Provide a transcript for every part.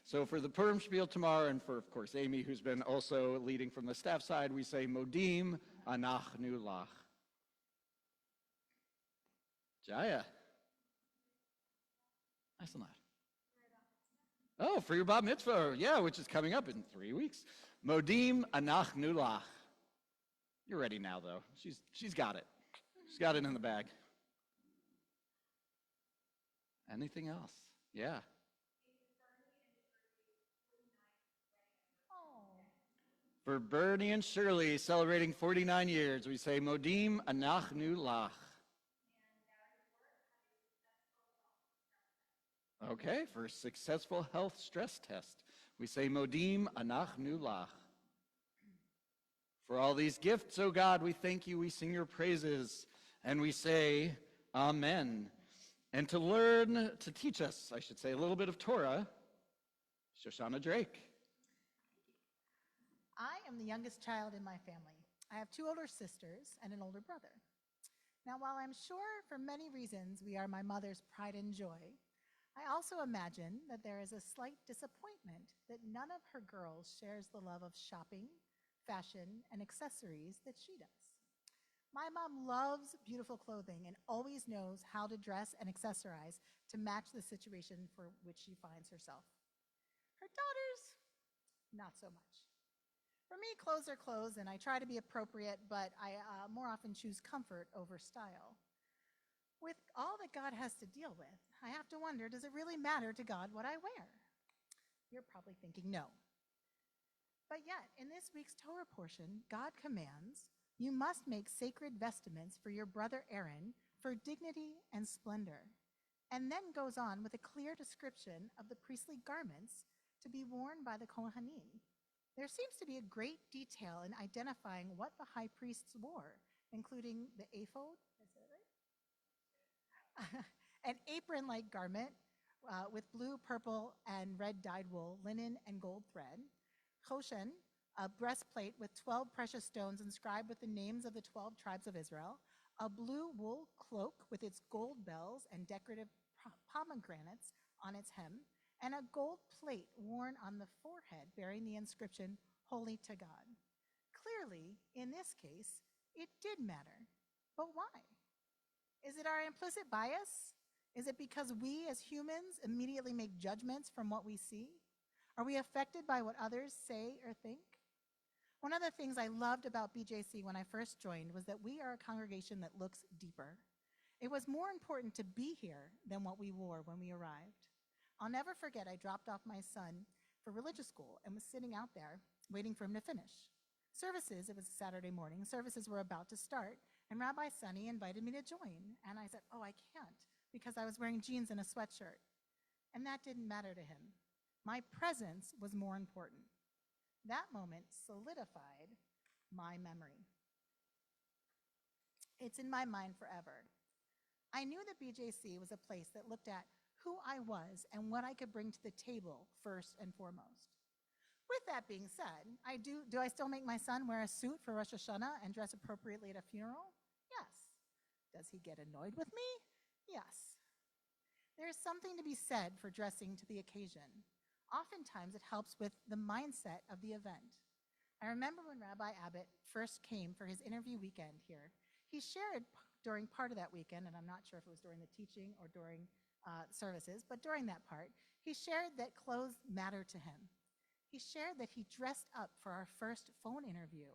So for the Purim Spiel tomorrow, and for, of course, Amy, who's been also leading from the staff side, we say Modim Anachnu Lach. Jaya. Nice and loud. Oh, for your Bat Mitzvah, yeah, which is coming up in 3 weeks. Modim Anachnu Lach. You're ready now, though. She's got it. She's got it in the bag. Anything else? Yeah. For Bernie and Shirley celebrating 49 years, we say Modim Anachnu Lach. Okay, for successful health stress test, we say Modim Anachnu Lach. For all these gifts, O God, we thank you, we sing your praises, and we say Amen. And to learn, to teach us, I should say, a little bit of Torah, Shoshanah Drake. I am the youngest child in my family. I have 2 older sisters and an older brother. Now, while I'm sure for many reasons we are my mother's pride and joy, I also imagine that there is a slight disappointment that none of her girls shares the love of shopping, fashion, and accessories that she does. My mom loves beautiful clothing and always knows how to dress and accessorize to match the situation for which she finds herself. Her daughters, not so much. For me, clothes are clothes, and I try to be appropriate, but I more often choose comfort over style. With all that God has to deal with, I have to wonder, does it really matter to God what I wear? You're probably thinking no. But yet, in this week's Torah portion, God commands, you must make sacred vestments for your brother Aaron for dignity and splendor, and then goes on with a clear description of the priestly garments to be worn by the Kohanim. There seems to be a great detail in identifying what the high priests wore, including the ephod, is that right? An apron-like garment with blue, purple, and red dyed wool, linen, and gold thread. Choshen, a breastplate with 12 precious stones inscribed with the names of the 12 tribes of Israel. A blue wool cloak with its gold bells and decorative pomegranates on its hem, and a gold plate worn on the forehead bearing the inscription, Holy to God. Clearly, in this case, it did matter. But why? Is it our implicit bias? Is it because we as humans immediately make judgments from what we see? Are we affected by what others say or think? One of the things I loved about BJC when I first joined was that we are a congregation that looks deeper. It was more important to be here than what we wore when we arrived. I'll never forget I dropped off my son for religious school and was sitting out there waiting for him to finish. Services, it was a Saturday morning, services were about to start, and Rabbi Sunny invited me to join. And I said, oh, I can't, because I was wearing jeans and a sweatshirt. And that didn't matter to him. My presence was more important. That moment solidified my memory. It's in my mind forever. I knew that BJC was a place that looked at who I was and what I could bring to the table first and foremost. With that being said, do I still make my son wear a suit for Rosh Hashanah and dress appropriately at a funeral? Yes. Does he get annoyed with me? Yes. There is something to be said for dressing to the occasion. Oftentimes it helps with the mindset of the event. I remember when Rabbi Abbott first came for his interview weekend here, he shared during part of that weekend, and I'm not sure if it was during the teaching or during services, but during that part, he shared that clothes matter to him. He shared that he dressed up for our first phone interview.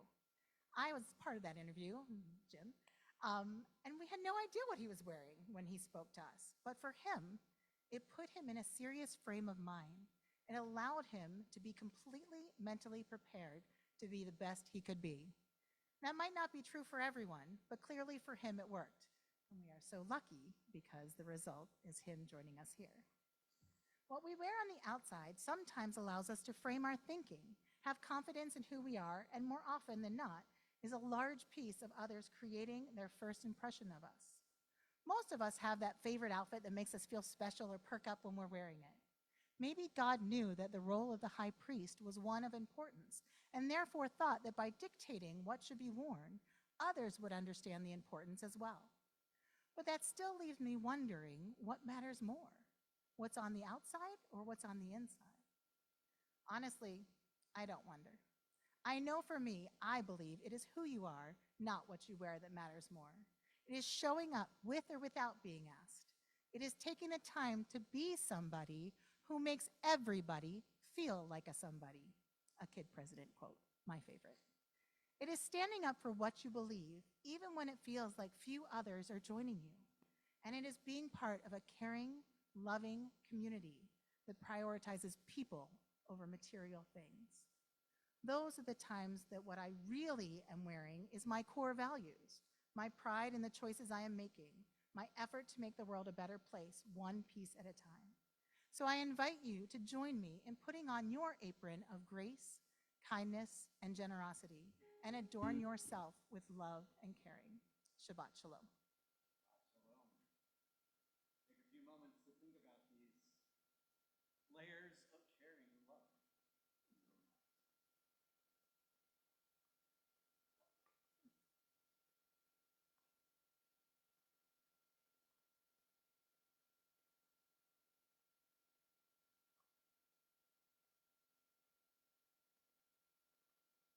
I was part of that interview, Jim, and we had no idea what he was wearing when he spoke to us. But for him, it put him in a serious frame of mind. It allowed him to be completely mentally prepared to be the best he could be. That might not be true for everyone, but clearly for him it worked. And we are so lucky because the result is him joining us here. What we wear on the outside sometimes allows us to frame our thinking, have confidence in who we are, and more often than not, is a large piece of others creating their first impression of us. Most of us have that favorite outfit that makes us feel special or perk up when we're wearing it. Maybe God knew that the role of the high priest was one of importance, and therefore thought that by dictating what should be worn, others would understand the importance as well. But that still leaves me wondering what matters more, what's on the outside or what's on the inside? Honestly, I don't wonder. I know for me, I believe it is who you are, not what you wear, that matters more. It is showing up with or without being asked. It is taking the time to be somebody who makes everybody feel like a somebody. A Kid President quote, my favorite. It is standing up for what you believe, even when it feels like few others are joining you. And it is being part of a caring, loving community that prioritizes people over material things. Those are the times that what I really am wearing is my core values, my pride in the choices I am making, my effort to make the world a better place, one piece at a time. So I invite you to join me in putting on your apron of grace, kindness, and generosity, and adorn yourself with love and caring. Shabbat Shalom.